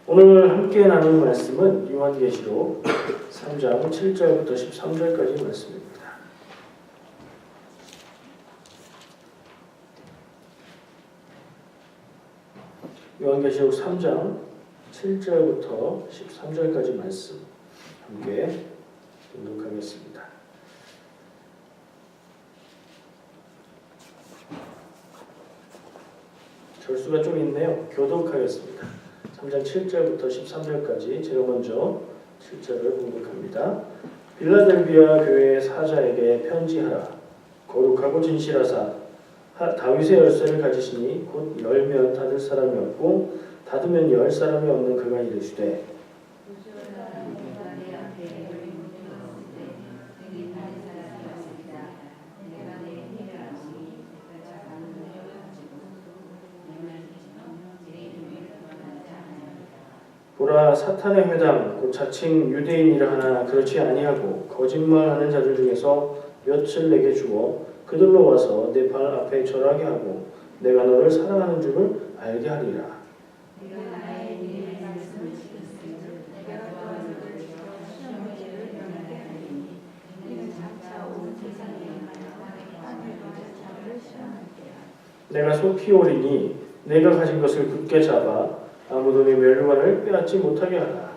오늘 함께 나눌 말씀은 요한계시록 3장 7절부터 13절까지 말씀입니다. 요한계시록 3장 7절부터 13절까지 말씀 함께 교독하겠습니다. 절수가 좀 있네요. 교독하겠습니다. 3장 7절부터 13절까지 제가 먼저 7절을 공독합니다. 빌라델비아 교회의 사자에게 편지하라. 거룩하고 진실하사 다윗의 열쇠를 가지시니 곧 열면 닫을 사람이 없고 닫으면 열 사람이 없는 그가 이르시되 보라, 사탄의 회당 곧 자칭 유대인이라 하나 그렇지 아니하고 거짓말하는 자들 중에서 몇을 내게 주어 그들로 와서 내 발 앞에 절하게 하고 내가 너를 사랑하는 줄을 알게 하리라. 내가 속히 오리니 내가 가진 것을 굳게 잡아 아무도 내 멸관을 빼앗지 못하게 하라.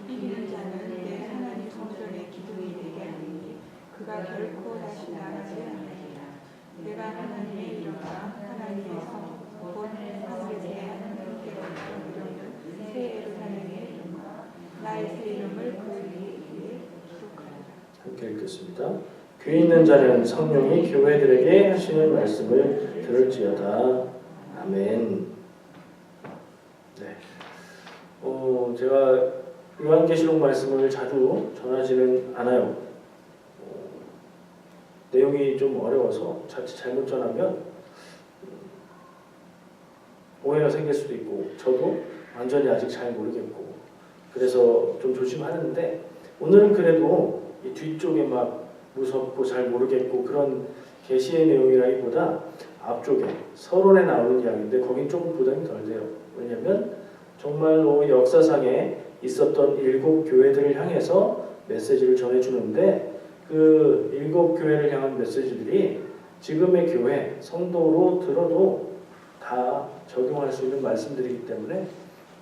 이기는 자는 내 하나님 성전의 기둥이 되게 하리니 그가 결코 다시 나가지 않으리라. 내가 하나님의 이름과 하나님의 성, 곧 세계에 하나님께 이르는 새 예루살렘의 이름과 나의 새 이름을 그 위에 기록하리라. 함께 읽겠습니다. 귀 있는 자는 성령이 교회들에게 하시는 말씀을 들을지어다. 아멘. 제가 요한계시록 말씀을 자주 전하지는 않아요. 내용이 좀 어려워서 자칫 잘못 전하면 오해가 생길 수도 있고 저도 완전히 아직 잘 모르겠고 그래서 좀 조심하는데 오늘은 그래도 이 뒤쪽에 막 무섭고 잘 모르겠고 그런 계시의 내용이라기보다 앞쪽에 서론에 나오는 이야기인데 거긴 조금 부담이 덜 돼요. 왜냐하면 정말로 역사상에 있었던 7교회들을 향해서 메시지를 전해주는데 그 7교회를 향한 메시지들이 지금의 교회, 성도로 들어도 다 적용할 수 있는 말씀들이기 때문에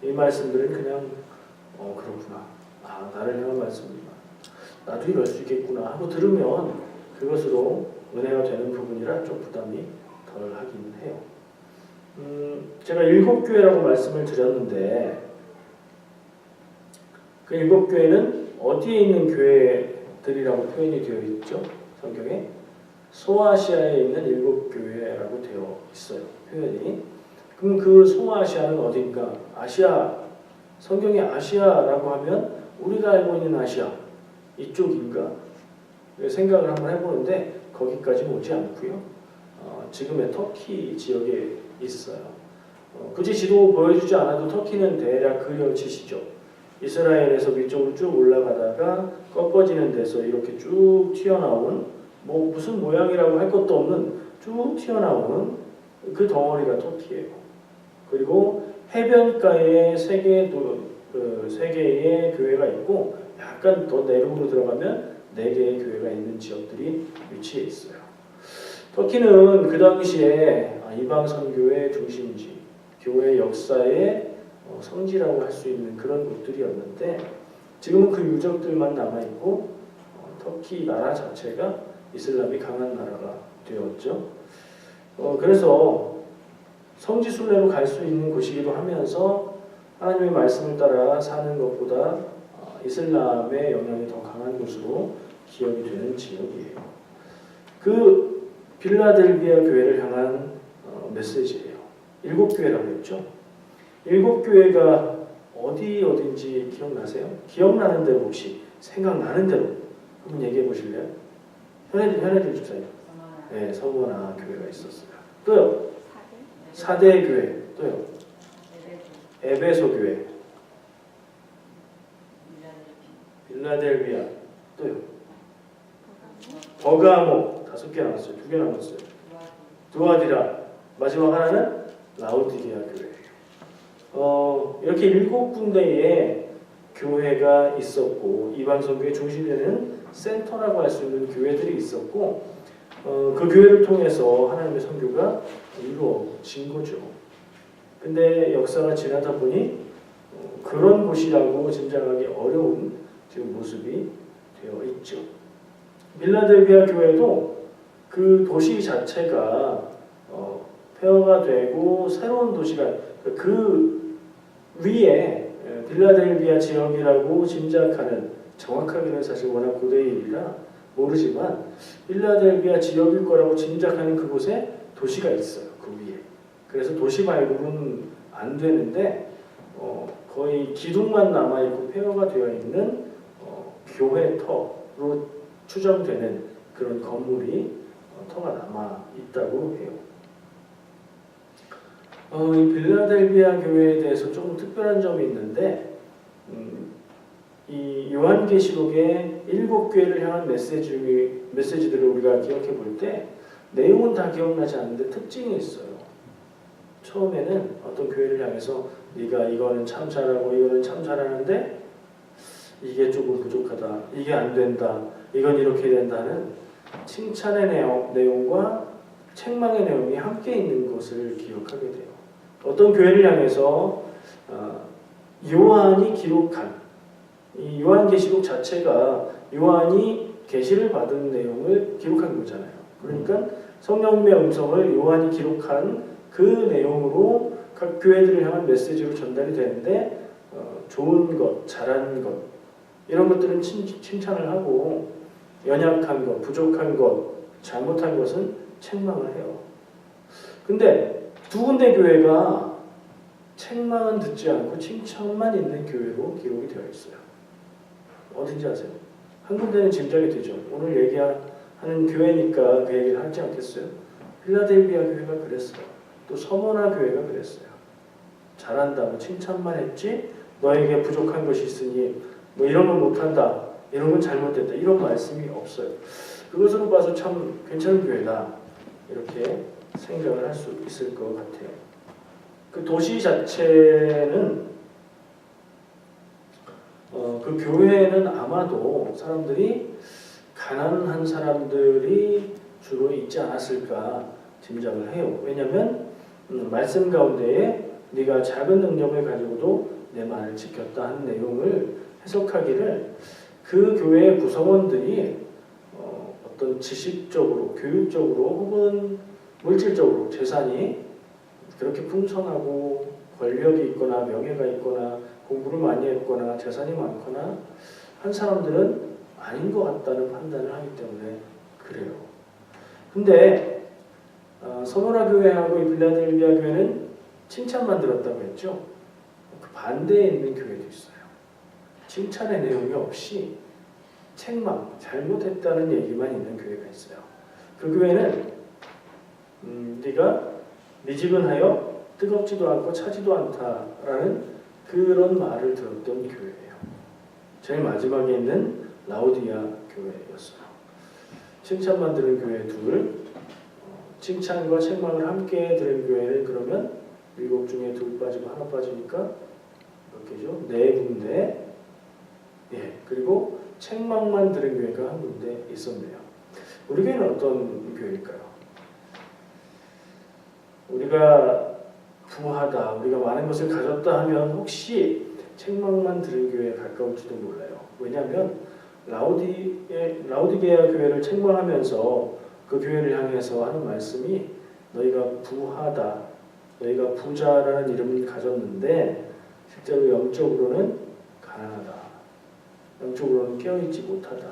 이 말씀들은 그냥 그렇구나. 나를 향한 말씀이구나. 나도 이럴 수 있겠구나 하고 들으면 그것으로 은혜가 되는 부분이라 좀 부담이 덜 하긴 해요. 제가 7교회라고 말씀을 드렸는데 그 7교회는 어디에 있는 교회들이라고 표현이 되어 있죠? 성경에 소아시아에 있는 7교회라고 되어 있어요. 표현이. 그럼 그 소아시아는 어딘가? 아시아. 성경에 아시아라고 하면 우리가 알고 있는 아시아 이쪽인가? 생각을 한번 해보는데 거기까지 오지 않고요. 지금의 터키 지역에 있어요. 굳이 지도 보여주지 않아도 터키는 대략 그려지시죠. 이스라엘에서 위쪽으로 쭉 올라가다가 꺾어지는 데서 이렇게 쭉 튀어나온 무슨 모양이라고 할 것도 없는 쭉 튀어나오는 그 덩어리가 터키예요. 그리고 해변가에 세 개의 교회가 있고 약간 더 내륙으로 들어가면 4개의 교회가 있는 지역들이 위치해 있어요. 터키는 그 당시에 이방 선교의 중심지, 교회 역사의 성지라고 할 수 있는 그런 곳들이었는데 지금은 그 유적들만 남아있고 터키 나라 자체가 이슬람이 강한 나라가 되었죠. 그래서 성지 순례로 갈 수 있는 곳이기도 하면서 하나님의 말씀을 따라 사는 것보다 이슬람의 영향이 더 강한 곳으로 기억이 되는 지역이에요. 그 빌라델비아 교회를 향한 메시지예요. 7교회라고 했죠. 7교회가 어딘지 기억나세요? 기억나는 대로 혹시 생각나는 대로 한번 얘기해 보실래요? 현애들 주세요. 네, 서머나 교회가 있었어요. 또요. 사대 교회. 또요. 에베소 교회. 빌라델비아. 또요. 버가모. 5개 남았어요. 2개 남았어요. 두아디라. 마지막 하나는 라우디게아 교회예요. 이렇게 7군데의 교회가 있었고 이방선교의 중심이 되는 센터라고 할 수 있는 교회들이 있었고 그 교회를 통해서 하나님의 선교가 이루어진 거죠. 근데 역사가 지나다 보니 그런 곳이라고 짐작하기 어려운 지금 모습이 되어 있죠. 빌라델비아 교회도 그 도시 자체가 폐허가 되고 새로운 도시가 그 위에 빌라델비아 지역이라고 짐작하는, 정확하게는 사실 워낙 고대의 일이라 모르지만 빌라델비아 지역일 거라고 짐작하는 그곳에 도시가 있어요. 그 위에. 그래서 도시 발굴은 안 되는데 거의 기둥만 남아있고 폐허가 되어 있는 교회 터로 추정되는 그런 건물이 터가 남아있다고 해요. 이 빌라델비아 교회에 대해서 조금 특별한 점이 있는데 이 요한계시록의 7교회를 향한 메시지들을 우리가 기억해 볼 때 내용은 다 기억나지 않는데 특징이 있어요. 처음에는 어떤 교회를 향해서 네가 이거는 참 잘하고 이거는 참 잘하는데 이게 조금 부족하다, 이게 안 된다, 이건 이렇게 된다는 칭찬의 내용과 책망의 내용이 함께 있는 것을 기억하게 돼요. 어떤 교회를 향해서 요한이 기록한 이 요한계시록 자체가 요한이 계시를 받은 내용을 기록한 거잖아요. 그러니까 성령님의 음성을 요한이 기록한 그 내용으로 각 교회들을 향한 메시지로 전달이 되는데 좋은 것, 잘한 것 이런 것들은 칭찬을 하고 연약한 것, 부족한 것, 잘못한 것은 책망을 해요. 근데 두 군데 교회가 책망은 듣지 않고 칭찬만 있는 교회로 기록이 되어 있어요. 어딘지 아세요? 한 군데는 짐작이 되죠. 오늘 얘기하는 교회니까 그 얘기를 하지 않겠어요? 필라델비아 교회가 그랬어요. 또 서머나 교회가 그랬어요. 잘한다, 뭐 칭찬만 했지 너에게 부족한 것이 있으니 뭐 이런 건 못한다, 이런 건 잘못됐다, 이런 말씀이 없어요. 그것으로 봐서 참 괜찮은 교회다 이렇게 생각을 할 수 있을 것 같아요. 그 도시 자체는 그 교회는 아마도 사람들이 가난한 사람들이 주로 있지 않았을까 짐작을 해요. 왜냐하면 말씀 가운데에 네가 작은 능력을 가지고도 내 말을 지켰다 하는 내용을 해석하기를 그 교회의 구성원들이 어떤 지식적으로, 교육적으로 혹은 물질적으로 재산이 그렇게 풍성하고 권력이 있거나 명예가 있거나 공부를 많이 했거나 재산이 많거나 한 사람들은 아닌 것 같다는 판단을 하기 때문에 그래요. 근데 서머나 교회하고 이 빌라델비아 교회는 칭찬만 들었다고 했죠. 그 반대에 있는 교회도 있어요. 칭찬의 내용이 없이 책망, 잘못했다는 얘기만 있는 교회가 있어요. 그 교회는 네가 미지근하여 뜨겁지도 않고 차지도 않다라는 그런 말을 들었던 교회예요. 제일 마지막에 있는 라오디아 교회였어요. 칭찬만 들은 교회 둘, 칭찬과 책망을 함께 들은 교회는 그러면 7 중에 2 빠지고 하나 빠지니까 몇 개죠? 4군데. 예, 그리고 책망만 들은 교회가 한 군데 있었네요. 우리 교회는 어떤 교회일까요? 우리가 부하다, 우리가 많은 것을 가졌다 하면 혹시 책망만 들은 교회에 가까울지도 몰라요. 왜냐하면 라오디게아 교회를 책망하면서 그 교회를 향해서 하는 말씀이 너희가 부하다, 너희가 부자라는 이름을 가졌는데 실제로 영적으로는 가난하다, 영적으로는 깨어있지 못하다,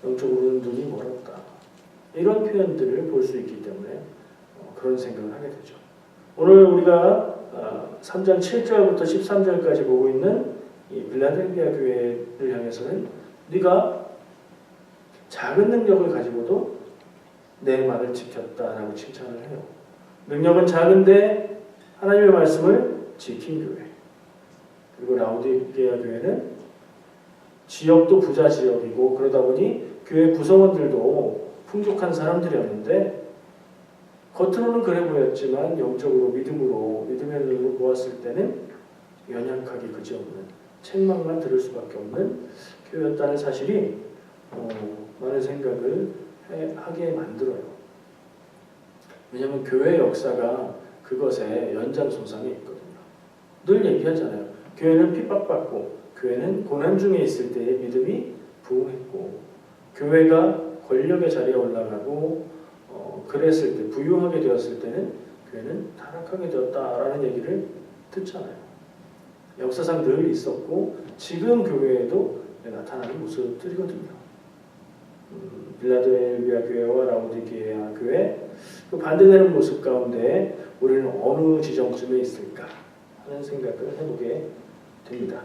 영적으로는 눈이 멀었다, 이런 표현들을 볼 수 있기 때문에 그런 생각을 하게 되죠. 오늘 우리가 3장 7절부터 13절까지 보고 있는 이 빌라델비아 교회를 향해서는 네가 작은 능력을 가지고도 내 말을 지켰다라고 칭찬을 해요. 능력은 작은데 하나님의 말씀을 지킨 교회. 그리고 라오디게아 교회는 지역도 부자 지역이고 그러다 보니 교회 구성원들도 풍족한 사람들이었는데 겉으로는 그래 보였지만 영적으로 믿음의 눈으로 보았을 때는 연약하기 그지없는 책망만 들을 수밖에 없는 교회였다는 사실이 많은 생각을 하게 만들어요. 왜냐하면 교회의 역사가 그것의 연장선상에 있거든요. 늘 얘기하잖아요. 교회는 핍박받고 교회는 고난 중에 있을 때의 믿음이 부흥했고 교회가 권력의 자리에 올라가고 그랬을 때 부유하게 되었을 때는 교회는 타락하게 되었다라는 얘기를 듣잖아요. 역사상 늘 있었고 지금 교회에도 나타나는 모습들이거든요. 빌라델비아 교회와 라오디게아 교회 그 반대되는 모습 가운데 우리는 어느 지점쯤에 있을까 하는 생각을 해보게 됩니다.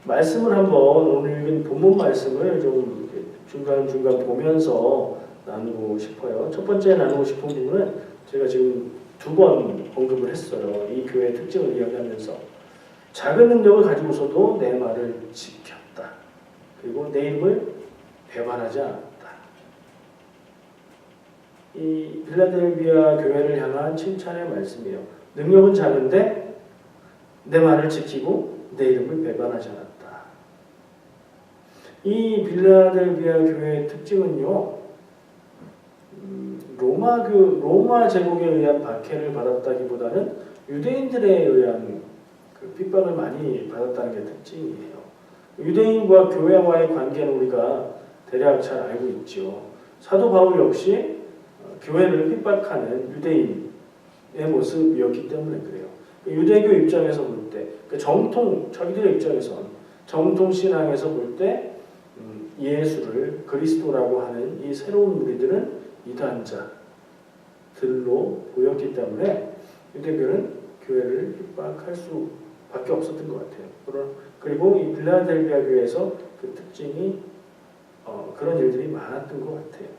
말씀을 한번 오늘 읽은 본문 말씀을 좀 중간중간 보면서 나누고 싶어요. 첫 번째 나누고 싶은 부분은 제가 지금 2번 언급을 했어요. 이 교회의 특징을 이야기하면서 작은 능력을 가지고서도 내 말을 지켰다. 그리고 내 이름을 배반하지 않았다. 이 빌라델비아 교회를 향한 칭찬의 말씀이에요. 능력은 작은데 내 말을 지키고 내 이름을 배반하지 않았다. 이 빌라델비아 교회의 특징은요, 로마 제국에 의한 박해를 받았다기보다는 유대인들에 의한 그 핍박을 많이 받았다는 게 특징이에요. 유대인과 교회와의 관계는 우리가 대략 잘 알고 있죠. 사도 바울 역시 교회를 핍박하는 유대인의 모습이었기 때문에 그래요. 유대교 입장에서 볼 때, 자기들의 입장에선 정통 신앙에서 볼 때 예수를 그리스도라고 하는 이 새로운 무리들은 이단자들로 보였기 때문에 유대교는 교회를 핍박할 수밖에 없었던 것 같아요. 그리고 이 빌라델비아 교회에서 그 특징이 그런 일들이 많았던 것 같아요.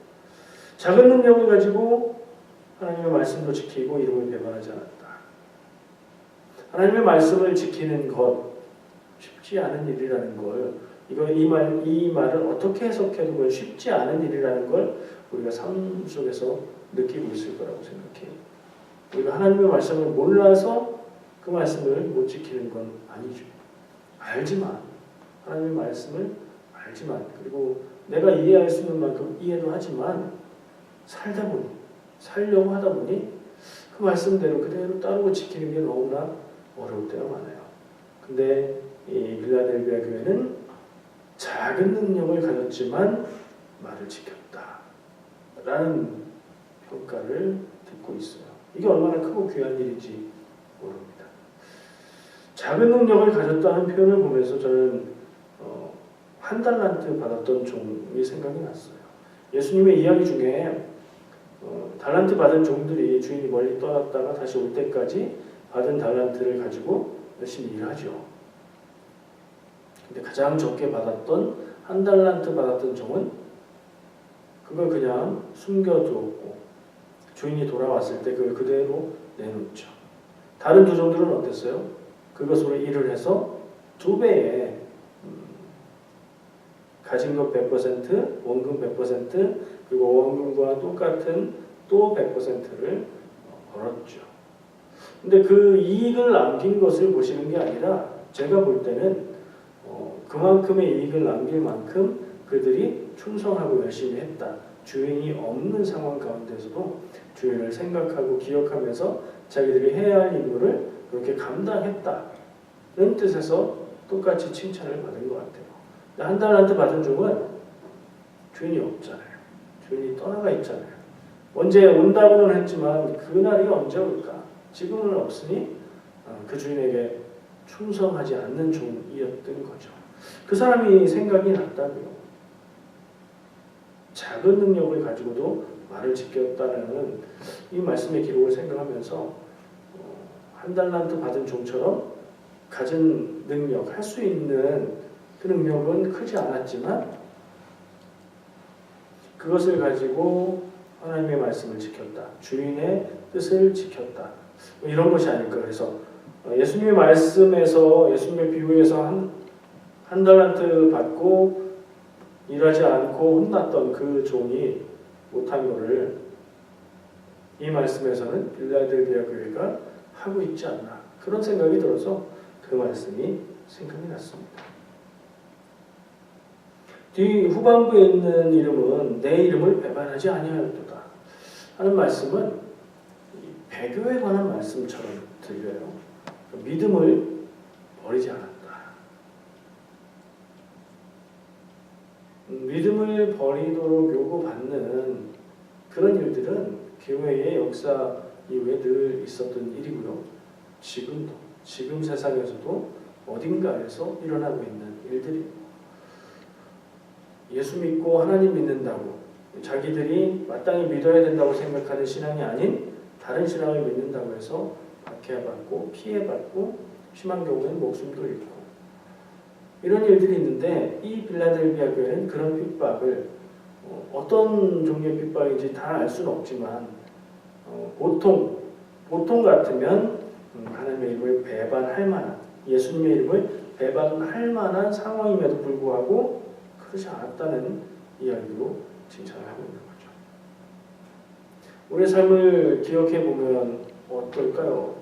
작은 능력을 가지고 하나님의 말씀도 지키고 이름을 배반하지 않았다. 하나님의 말씀을 지키는 것 쉽지 않은 일이라는 걸 이 말을 어떻게 해석해도 그건 쉽지 않은 일이라는 걸 우리가 삶 속에서 느끼고 있을 거라고 생각해요. 우리가 하나님의 말씀을 몰라서 그 말씀을 못 지키는 건 아니죠. 알지만 하나님의 말씀을 알지만 그리고 내가 이해할 수 있는 만큼 이해도 하지만 살려고 하다 보니 그 말씀대로 그대로 따르고 지키는 게 너무나 어려울 때가 많아요. 근데 이 빌라델비아 교회는 작은 능력을 가졌지만 말을 지켰다 라는 평가를 듣고 있어요. 이게 얼마나 크고 귀한 일인지 모릅니다. 작은 능력을 가졌다는 표현을 보면서 저는 한 달란트 받았던 종이 생각이 났어요. 예수님의 이야기 중에 달란트 받은 종들이 주인이 멀리 떠났다가 다시 올 때까지 받은 달란트를 가지고 열심히 일하죠. 근데 가장 적게 받았던 한 달란트 받았던 종은 그걸 그냥 숨겨두었고 주인이 돌아왔을 때 그걸 그대로 내놓죠. 다른 두 종들은 어땠어요? 그것으로 일을 해서 2배의 가진 것 100%, 원금 100%, 그리고 원금과 똑같은 또 100%를 벌었죠. 근데 그 이익을 남긴 것을 보시는 게 아니라 제가 볼 때는 그만큼의 이익을 남길 만큼 그들이 충성하고 열심히 했다. 주인이 없는 상황 가운데서도 주인을 생각하고 기억하면서 자기들이 해야 할 임무를 그렇게 감당했다는 뜻에서 똑같이 칭찬을 받은 것 같아요. 한 달란트 받은 종은 주인이 없잖아요. 주인이 떠나가 있잖아요. 언제 온다고는 했지만 그날이 언제 올까? 지금은 없으니 그 주인에게 충성하지 않는 종이었던 거죠. 그 사람이 생각이 났다고요. 작은 능력을 가지고도 말을 지켰다는 이 말씀의 기록을 생각하면서 한 달란트 받은 종처럼 가진 능력, 할 수 있는 그 능력은 크지 않았지만 그것을 가지고 하나님의 말씀을 지켰다. 주인의 뜻을 지켰다. 이런 것이 아닐까. 그래서 예수님의 말씀에서 예수님의 비유에서 한 달란트 받고 일하지 않고 혼났던 그 종이 못한 것을 이 말씀에서는 빌라델비아 교회가 하고 있지 않나 그런 생각이 들어서 그 그 말씀이 생각이 났습니다. 뒤 후반부에 있는 이름은 내 이름을 배반하지 아니하였도다 하는 말씀은 이 배교에 관한 말씀처럼 들려요. 믿음을 버리지 않았다. 믿음을 버리도록 요구받는 그런 일들은 교회의 역사 이후에 늘 있었던 일이고요. 지금도, 지금 세상에서도 어딘가에서 일어나고 있는 일들입니다. 예수 믿고 하나님 믿는다고 자기들이 마땅히 믿어야 된다고 생각하는 신앙이 아닌 다른 신앙을 믿는다고 해서 박해받고 피해받고 심한 경우에는 목숨도 잃고 이런 일들이 있는데 이 빌라델비아 교회는 그런 핍박을 어떤 종류의 핍박인지 다 알 수는 없지만 보통 같으면 하나님의 이름을 배반할 만한 예수님의 이름을 배반할 만한 상황임에도 불구하고 그렇지 않았다는 이야기로 칭찬을 하고 있는 거죠. 우리의 삶을 기억해 보면 어떨까요?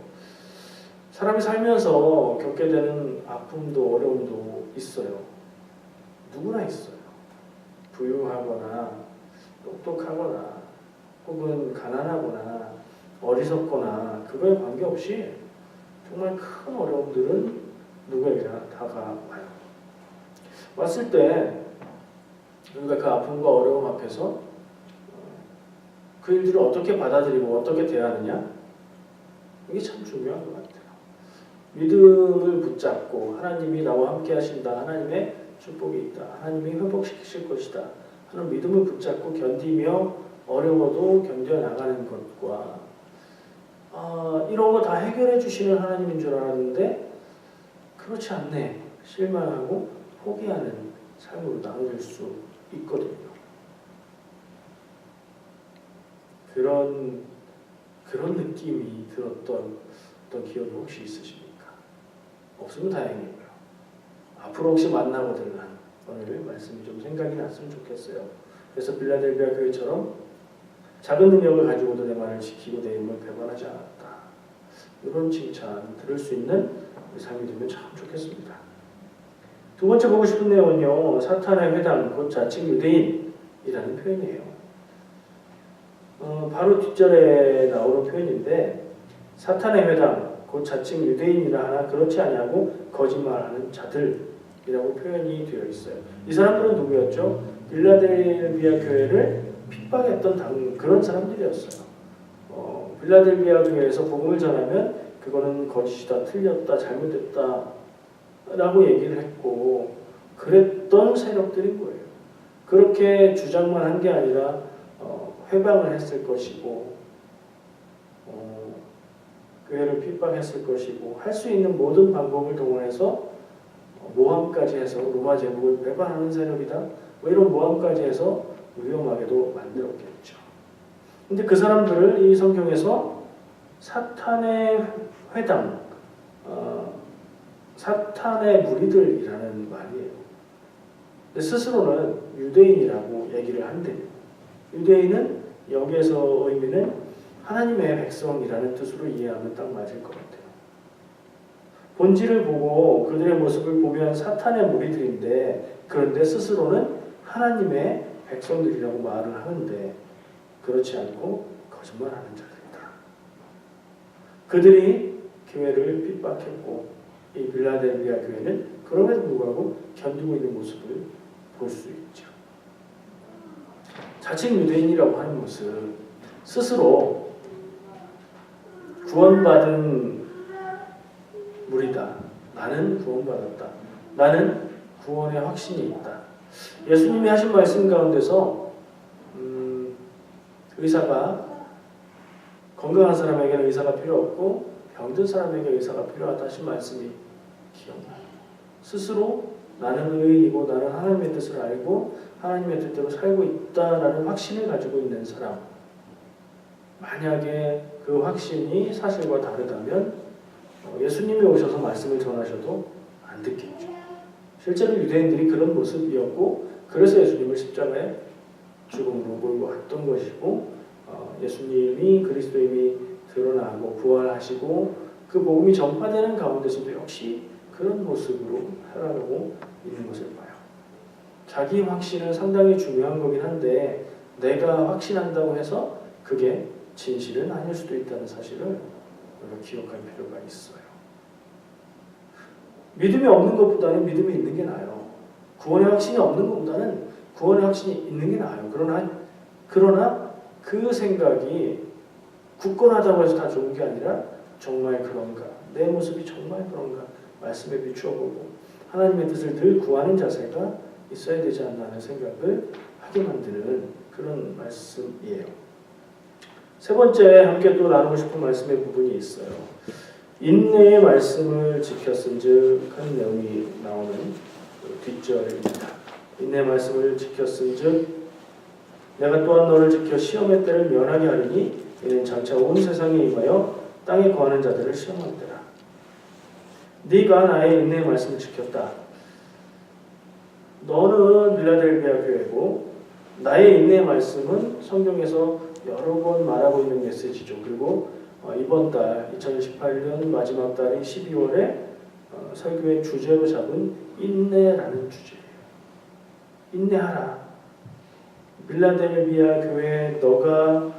사람이 살면서 겪게 되는 아픔도 어려움도 있어요. 누구나 있어요. 부유하거나 똑똑하거나 혹은 가난하거나 어리석거나 그거에 관계없이 정말 큰 어려움들은 누구에게나 다가와요. 왔을 때 우리가 그 아픔과 어려움 앞에서 그 일들을 어떻게 받아들이고 어떻게 대하느냐 이게 참 중요한 것 같아요. 믿음을 붙잡고 하나님이 나와 함께 하신다. 하나님의 축복이 있다. 하나님이 회복시키실 것이다. 하는 믿음을 붙잡고 견디며 어려워도 견뎌나가는 것과 이런 거 다 해결해 주시는 하나님인 줄 알았는데 그렇지 않네. 실망하고 포기하는 삶으로 나눠질 수 있거든요. 그런 느낌이 들었던 어떤 기억이 혹시 있으십니까? 없으면 다행이고요. 앞으로 혹시 만나고 들란 오늘 말씀이 좀 생각이 났으면 좋겠어요. 그래서 빌라델비아 교회처럼 작은 능력을 가지고도 내 말을 지키고 내 이름을 배반하지 않았다. 이런 칭찬 들을 수 있는 우리 삶이 되면 참 좋겠습니다. 두 번째 보고 싶은 내용은요. 사탄의 회당, 곧 자칭 유대인이라는 표현이에요. 바로 뒷절에 나오는 표현인데 사탄의 회당, 곧 자칭 유대인이라 하나 그렇지 아니하고 거짓말하는 자들이라고 표현이 되어 있어요. 이 사람들은 누구였죠? 빌라델비아 교회를 핍박했던 그런 사람들이었어요. 빌라델비아 교회에서 복음을 전하면 그거는 거짓이다, 틀렸다, 잘못됐다 라고 얘기를 했고 그랬던 세력들인 거예요. 그렇게 주장만 한 게 아니라 회방을 했을 것이고 교회를 핍박했을 것이고 할 수 있는 모든 방법을 동원해서 모함까지 해서 로마 제국을 배반하는 세력이다. 뭐 이런 모함까지 해서 위험하게도 만들었겠죠. 근데 그 사람들을 이 성경에서 사탄의 회당, 사탄의 무리들이라는 말이에요. 근데 스스로는 유대인이라고 얘기를 한대요. 유대인은 여기에서 의미는 하나님의 백성이라는 뜻으로 이해하면 딱 맞을 것 같아요. 본질을 보고 그들의 모습을 보면 사탄의 무리들인데 그런데 스스로는 하나님의 백성들이라고 말을 하는데 그렇지 않고 거짓말하는 자들이다. 그들이 교회를 핍박했고 이 빌라델비아 교회는 그럼에도 불구하고 견디고 있는 모습을 볼 수 있죠. 자칭 유대인이라고 하는 모습 스스로 구원받은 무리다. 나는 구원받았다. 나는 구원의 확신이 있다. 예수님이 하신 말씀 가운데서 의사가 건강한 사람에게는 의사가 필요 없고 병든 사람에게 의사가 필요하다 하신 말씀이 기억나요. 스스로 나는 의인이고 나는 하나님의 뜻을 알고 하나님의 뜻대로 살고 있다라는 확신을 가지고 있는 사람. 만약에 그 확신이 사실과 다르다면 예수님이 오셔서 말씀을 전하셔도 안 듣겠죠. 실제로 유대인들이 그런 모습이었고 그래서 예수님을 십자가에 죽음으로 몰고 왔던 것이고 예수님이 그리스도임이 드러나고 부활하시고 그 복음이 전파되는 가운데서도 역시 그런 모습으로 살아가고 있는 것을 봐요. 자기 확신은 상당히 중요한 거긴 한데 내가 확신한다고 해서 그게 진실은 아닐 수도 있다는 사실을 우리가 기억할 필요가 있어요. 믿음이 없는 것보다는 믿음이 있는 게 나아요. 구원의 확신이 없는 것보다는 구원의 확신이 있는 게 나아요. 그러나 그 생각이 굳건하다고 해서 다 좋은 게 아니라 정말 그런가? 내 모습이 정말 그런가? 말씀에 비추어 보고 하나님의 뜻을 늘 구하는 자세가 있어야 되지 않나 하는 생각을 하게 만드는 그런 말씀이에요. 세 번째 함께 또 나누고 싶은 말씀의 부분이 있어요. 인내의 말씀을 지켰은즉 하는 내용이 나오는 뒷절입니다. 인내의 말씀을 지켰은즉 내가 또한 너를 지켜 시험의 때를 면하게 하리니 이는 장차 온 세상에 임하여 땅에 거하는 자들을 시험할 때라. 네가 나의 인내의 말씀을 지켰다. 너는 빌라델비아 교회고 나의 인내의 말씀은 성경에서 여러 번 말하고 있는 메시지죠. 그리고 이번 달 2018년 마지막 달인 12월에 설교의 주제로 잡은 인내라는 주제예요. 인내하라. 빌라델비아 교회에 너가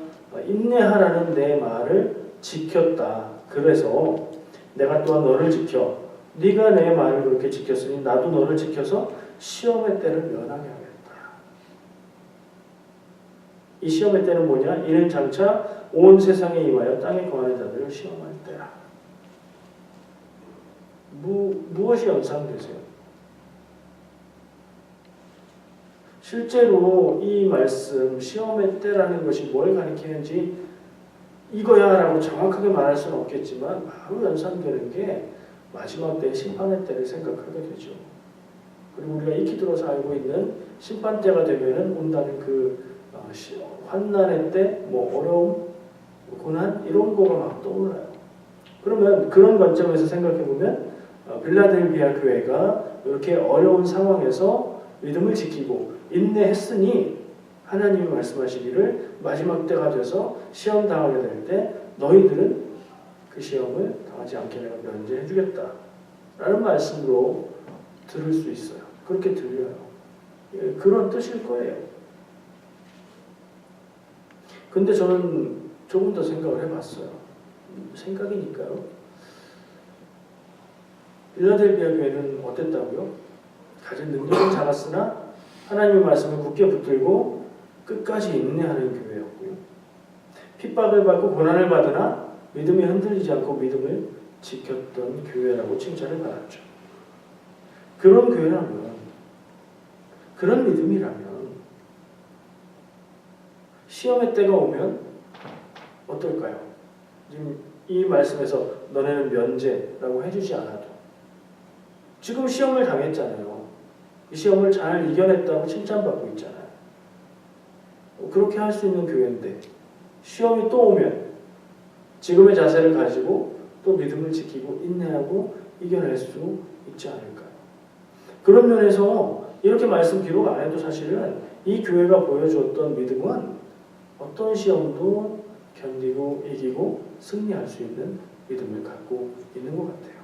인내하라는 내 말을 지켰다. 그래서 내가 또한 너를 지켜 네가 내 말을 그렇게 지켰으니 나도 너를 지켜서 시험의 때를 면하게 하겠다. 이 시험의 때는 뭐냐? 이는 장차 온 세상에 임하여 땅에 거하는 자들을 시험할 때라. 무엇이 연상되세요? 실제로 이 말씀 시험의 때라는 것이 뭘 가리키는지 이거야 라고 정확하게 말할 수는 없겠지만 바로 연상되는 게 마지막 때 심판의 때를 생각하게 되죠. 그리고 우리가 익히 들어서 알고 있는 심판 때가 되면은 온다는 그 환난의 때, 어려움, 고난 이런 거가 막 떠올라요. 그러면 그런 관점에서 생각해 보면 빌라델비아 교회가 이렇게 어려운 상황에서 믿음을 지키고 인내했으니 하나님이 말씀하시기를 마지막 때가 돼서 시험 당하게 될 때 너희들은 그 시험을 당하지 않게 내가 면제해 주겠다 라는 말씀으로 들을 수 있어요. 그렇게 들려요. 그런 뜻일 거예요. 근데 저는 조금 더 생각을 해봤어요. 생각이니까요. 빌라델비아 교회는 어땠다고요? 가진 능력은 작았으나 하나님의 말씀을 굳게 붙들고 끝까지 인내하는 교회였고요. 핍박을 받고 고난을 받으나 믿음이 흔들리지 않고 믿음을 지켰던 교회라고 칭찬을 받았죠. 그런 교회라면, 그런 믿음이라면 시험의 때가 오면 어떨까요? 지금 이 말씀에서 너네는 면제라고 해주지 않아도 지금 시험을 당했잖아요. 이 시험을 잘 이겨냈다고 칭찬받고 있잖아요. 그렇게 할 수 있는 교회인데 시험이 또 오면 지금의 자세를 가지고 또 믿음을 지키고 인내하고 이겨낼 수 있지 않을까요? 그런 면에서 이렇게 말씀 기록 안 해도 사실은 이 교회가 보여주었던 믿음은 어떤 시험도 견디고 이기고 승리할 수 있는 믿음을 갖고 있는 것 같아요.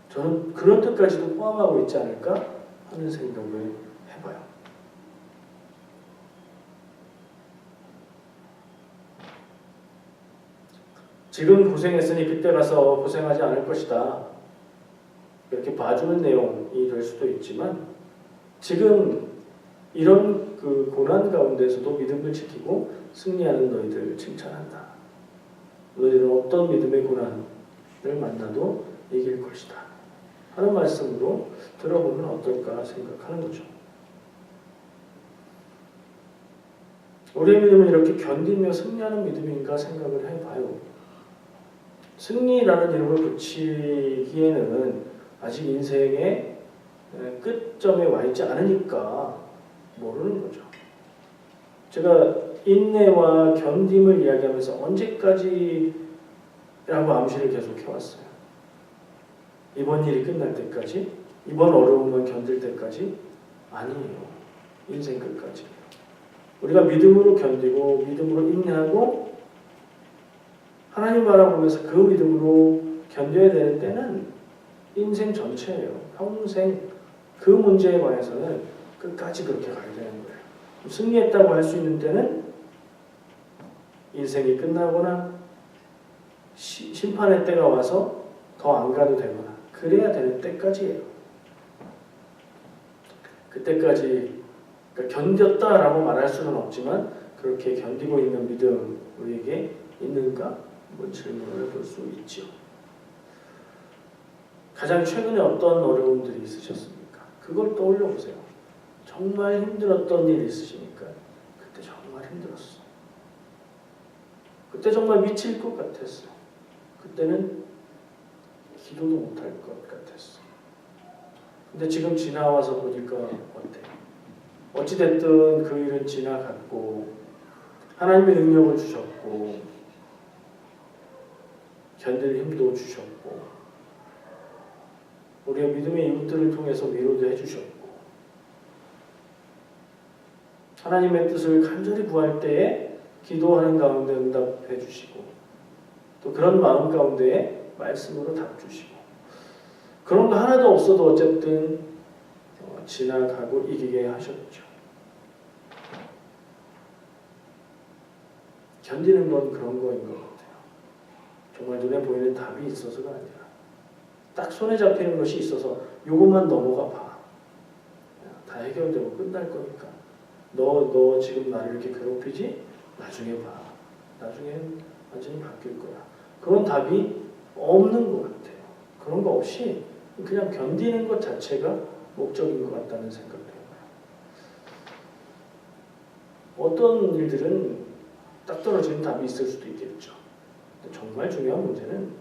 저는 그런 뜻까지도 포함하고 있지 않을까 하는 생각을 해봐요. 지금 고생했으니 그때 가서 고생하지 않을 것이다. 이렇게 봐주는 내용이 될 수도 있지만 지금 이런 그 고난 가운데서도 믿음을 지키고 승리하는 너희들 칭찬한다. 너희들은 어떤 믿음의 고난을 만나도 이길 것이다. 하는 말씀으로 들어보면 어떨까 생각하는 거죠. 우리의 믿음은 이렇게 견디며 승리하는 믿음인가 생각을 해봐요. 승리라는 이름을 붙이기에는 아직 인생의 끝점에 와 있지 않으니까 모르는 거죠. 제가 인내와 견딤을 이야기하면서 언제까지라고 암시를 계속 해왔어요. 이번 일이 끝날 때까지? 이번 어려움을 견딜 때까지? 아니에요. 인생 끝까지. 우리가 믿음으로 견디고 믿음으로 인내하고 하나님 바라보면서 그 믿음으로 견뎌야 되는 때는 인생 전체예요. 평생 그 문제에 관해서는 끝까지 그렇게 가야 되는 거예요. 승리했다고 할 수 있는 때는 인생이 끝나거나 심판의 때가 와서 더 안 가도 되거나 그래야 되는 때까지예요. 그때까지 그러니까 견뎠다라고 말할 수는 없지만 그렇게 견디고 있는 믿음 우리에게 있는가? 한번 질문을 볼 수 있죠. 가장 최근에 어떤 어려움들이 있으셨습니까? 그걸 떠올려 보세요. 정말 힘들었던 일 있으시니까 그때 정말 힘들었어. 그때 정말 미칠 것 같았어. 그때는 기도도 못할 것 같았어. 근데 지금 지나와서 보니까 어때요? 어찌됐든 그 일은 지나갔고 하나님의 능력을 주셨고 견딜 힘도 주셨고 우리의 믿음의 이웃들을 통해서 위로도 해주셨고 하나님의 뜻을 간절히 구할 때에 기도하는 가운데 응답해 주시고 또 그런 마음 가운데에 말씀으로 답 주시고 그런 거 하나도 없어도 어쨌든 지나가고 이기게 하셨죠. 견디는 건 그런 거인 것 같아요. 정말 눈에 보이는 답이 있어서가 아니라 딱 손에 잡히는 것이 있어서 요것만 넘어가 봐. 다 해결되고 끝날 거니까. 너 지금 나를 이렇게 괴롭히지? 나중에 봐. 나중엔 완전히 바뀔 거야. 그런 답이 없는 것 같아요. 그런 거 없이 그냥 견디는 것 자체가 목적인 것 같다는 생각도 해요. 어떤 일들은 딱 떨어지는 답이 있을 수도 있겠죠. 근데 정말 중요한 문제는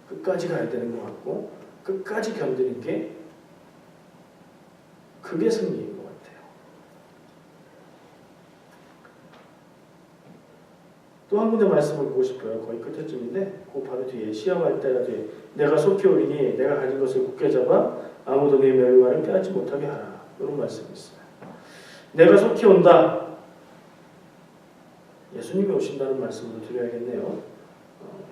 끝까지 가야 되는 것 같고 끝까지 견디는 게 그게 승리인 것 같아요. 또 한 군데 말씀을 보고 싶어요. 거의 끝에쯤인데 그 바로 뒤에 시험할 때가 뒤에 내가 속히 오리니 내가 가진 것을 굳게 잡아 아무도 내 멸관을 빼앗지 못하게 하라. 이런 말씀이 있어요. 내가 속히 온다. 예수님이 오신다는 말씀을 드려야겠네요.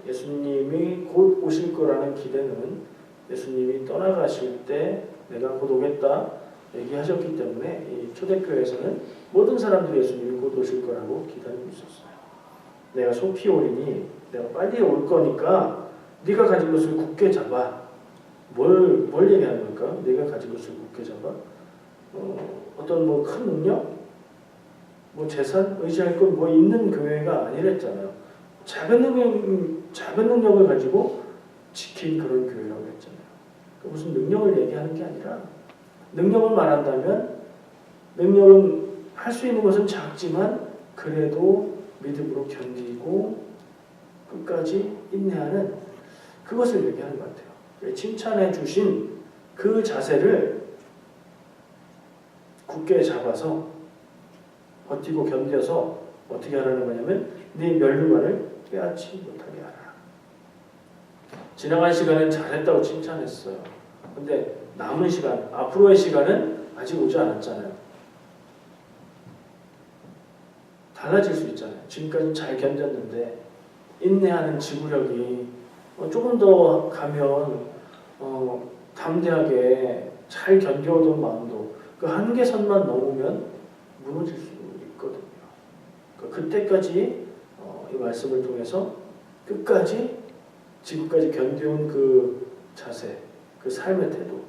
예수님이 곧 오실 거라는 기대는 예수님이 떠나가실 때 내가 곧 오겠다 얘기하셨기 때문에 이 초대교회에서는 모든 사람들이 예수님이 곧 오실 거라고 기다리고 있었어요. 내가 속히 오리니 내가 빨리 올 거니까 네가 가진 것을 굳게 잡아. 뭘 얘기하는 걸까? 네가 가진 것을 굳게 잡아. 어떤 뭐 큰 능력? 뭐 재산? 의지할 건 뭐 있는 교회가 아니랬잖아요. 작은 능력을 가지고 지킨 그런 교회라고 했잖아요. 무슨 능력을 얘기하는 게 아니라 능력을 말한다면 능력은 할 수 있는 것은 작지만 그래도 믿음으로 견디고 끝까지 인내하는 그것을 얘기하는 것 같아요. 칭찬해 주신 그 자세를 굳게 잡아서 버티고 견뎌서 어떻게 하라는 거냐면 네 멸류관을 빼앗지 못하게 하라. 지나간 시간은 잘했다고 칭찬했어요. 근데 남은 시간, 앞으로의 시간은 아직 오지 않았잖아요. 달라질 수 있잖아요. 지금까지 잘 견뎠는데 인내하는 지구력이 조금 더 가면 담대하게 잘 견뎌오던 마음도 그 한계선만 넘으면 무너질 수 있거든요. 그때까지 이 말씀을 통해서 끝까지 지금까지 견뎌온 그 자세, 그 삶의 태도,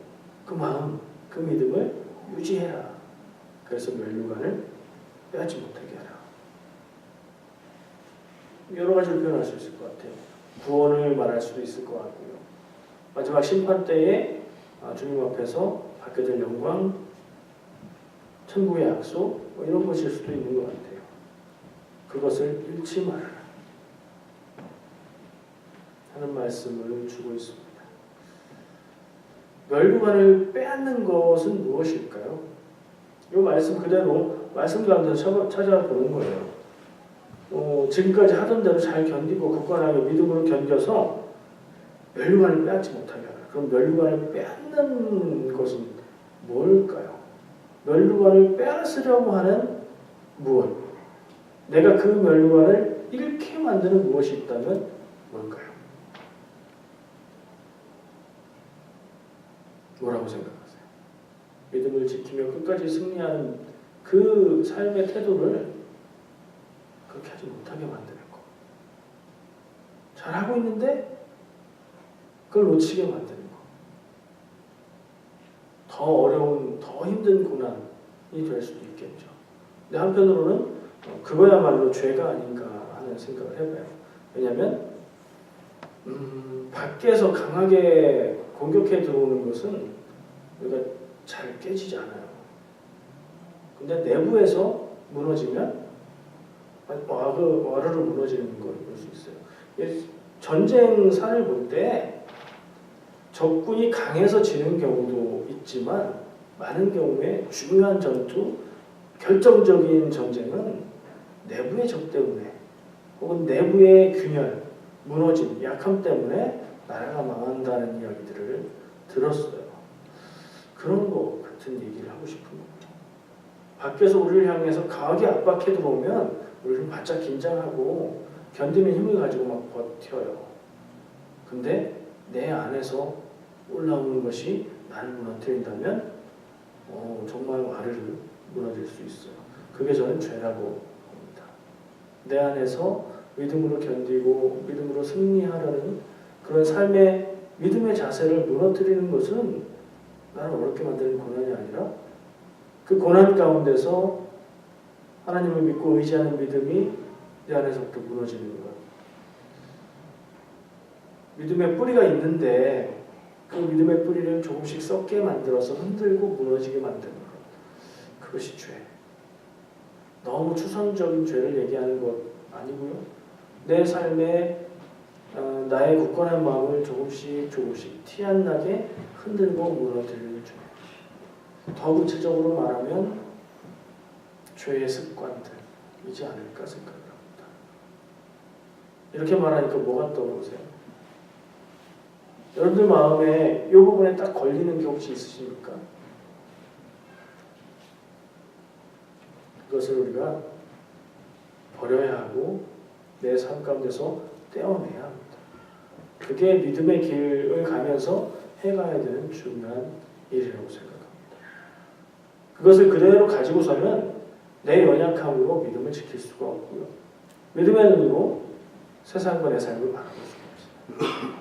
그 마음, 그 믿음을 유지해라. 그래서 멸류관을 빼앗지 못하게 하라. 여러 가지로 표현할 수 있을 것 같아요. 구원을 말할 수도 있을 것 같고요. 마지막 심판 때에 주님 앞에서 받게 될 영광, 천국의 약속 뭐 이런 것일 수도 있는 것 같아요. 그것을 잃지 말아라 하는 말씀을 주고 있습니다. 멸류관을 빼앗는 것은 무엇일까요? 이 말씀 그대로 말씀 가운데서 찾아보는 거예요. 지금까지 하던 대로 잘 견디고 굳건하게 믿음으로 견뎌서 멸류관을 빼앗지 못하게 하라. 그럼 멸류관을 빼앗는 것은 뭘까요? 멸류관을 빼앗으려고 하는 무엇? 내가 그 멸류관을 잃게 만드는 무엇이 있다면 뭘까요? 뭐라고 생각하세요? 믿음을 지키며 끝까지 승리하는 그 삶의 태도를 그렇게 하지 못하게 만드는 거. 잘하고 있는데 그걸 놓치게 만드는 거. 더 어려운, 더 힘든 고난이 될 수도 있겠죠. 근데 한편으로는 그거야말로 죄가 아닌가 하는 생각을 해봐요. 왜냐하면 밖에서 강하게 공격해 들어오는 것은 우리가 잘 깨지지 않아요. 근데 내부에서 무너지면 와르르 무너지는 걸 볼 수 있어요. 전쟁사를 볼 때 적군이 강해서 지는 경우도 있지만 많은 경우에 중요한 전투, 결정적인 전쟁은 내부의 적 때문에 혹은 내부의 균열, 무너짐, 약함 때문에 나라가 망한다는 이야기들을 들었어요. 그런 거 같은 얘기를 하고 싶은 겁니다. 밖에서 우리를 향해서 강하게 압박해 들어오면 우리는 바짝 긴장하고 견디는 힘을 가지고 막 버텨요. 근데 내 안에서 올라오는 것이 나를 무너뜨린다면 정말 와르르 무너질 수 있어요. 그게 저는 죄라고 봅니다. 내 안에서 믿음으로 견디고 믿음으로 승리하려는 그런 삶의 믿음의 자세를 무너뜨리는 것은 나를 어렵게 만드는 고난이 아니라 그 고난 가운데서 하나님을 믿고 의지하는 믿음이 내 안에서부터 무너지는 것. 믿음의 뿌리가 있는데 그 믿음의 뿌리를 조금씩 썩게 만들어서 흔들고 무너지게 만드는 것. 그것이 죄. 너무 추상적인 죄를 얘기하는 것 아니고요. 내 삶에 나의 굳건한 마음을 조금씩 티 안 나게 흔들고 무너뜨리는 죄. 더 구체적으로 말하면 죄의 습관들이지 않을까 생각을 합니다. 이렇게 말하니까 뭐가 떠오르세요? 여러분들 마음에 이 부분에 딱 걸리는 게 혹시 있으십니까? 그것을 우리가 버려야 하고 내 삶 가운데서 떼어내야 합니다. 그게 믿음의 길을 가면서 해가야 되는 중요한 일이라고 생각합니다. 그것을 그대로 가지고서는 내 연약함으로 믿음을 지킬 수가 없고요. 믿음의 눈으로 세상과 내 삶을 바라볼 수가 없어요.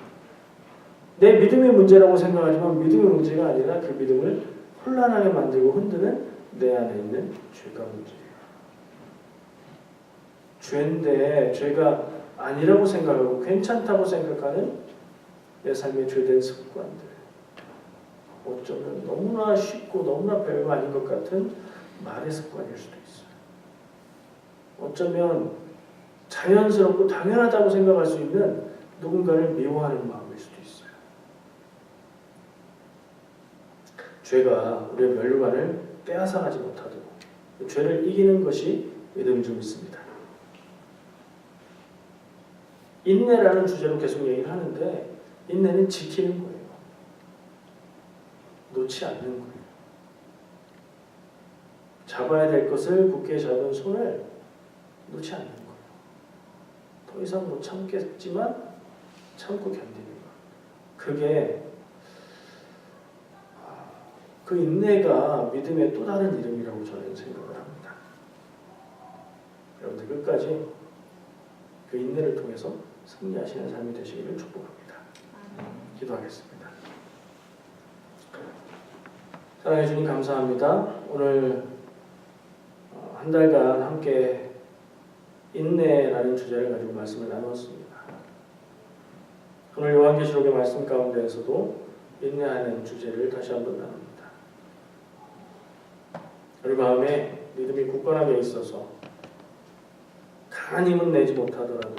내 믿음의 문제라고 생각하지만 믿음의 문제가 아니라 그 믿음을 혼란하게 만들고 흔드는 내 안에 있는 죄가 문제예요. 죄인데 죄가 아니라고 생각하고 괜찮다고 생각하는 내 삶의 죄된 습관들. 어쩌면 너무나 쉽고 너무나 별거 아닌 것 같은 말의 습관일 수도 있어요. 어쩌면 자연스럽고 당연하다고 생각할 수 있는 누군가를 미워하는 마음일 수도 있어요. 죄가 우리의 멸류관을 빼앗아가지 못하도록 죄를 이기는 것이 믿음인 줄 믿습니다. 인내라는 주제로 계속 얘기를 하는데 인내는 지키는 거예요. 놓지 않는 거예요. 잡아야 될 것을 굳게 잡은 손을 놓지 않는 거예요. 더 이상 못 참겠지만 참고 견디는 거예요. 그게 그 인내가 믿음의 또 다른 이름이라고 저는 생각을 합니다. 여러분들 끝까지 그 인내를 통해서 승리하시는 삶이 되시기를 축복합니다. 기도하겠습니다. 사랑해 주님 감사합니다. 오늘 한 달간 함께 인내라는 주제를 가지고 말씀을 나누었습니다. 오늘 요한계시록의 말씀 가운데에서도 인내하는 주제를 다시 한번 나눕니다. 우리 마음에 믿음이 굳건하게 있어서 강한 힘은 내지 못하더라도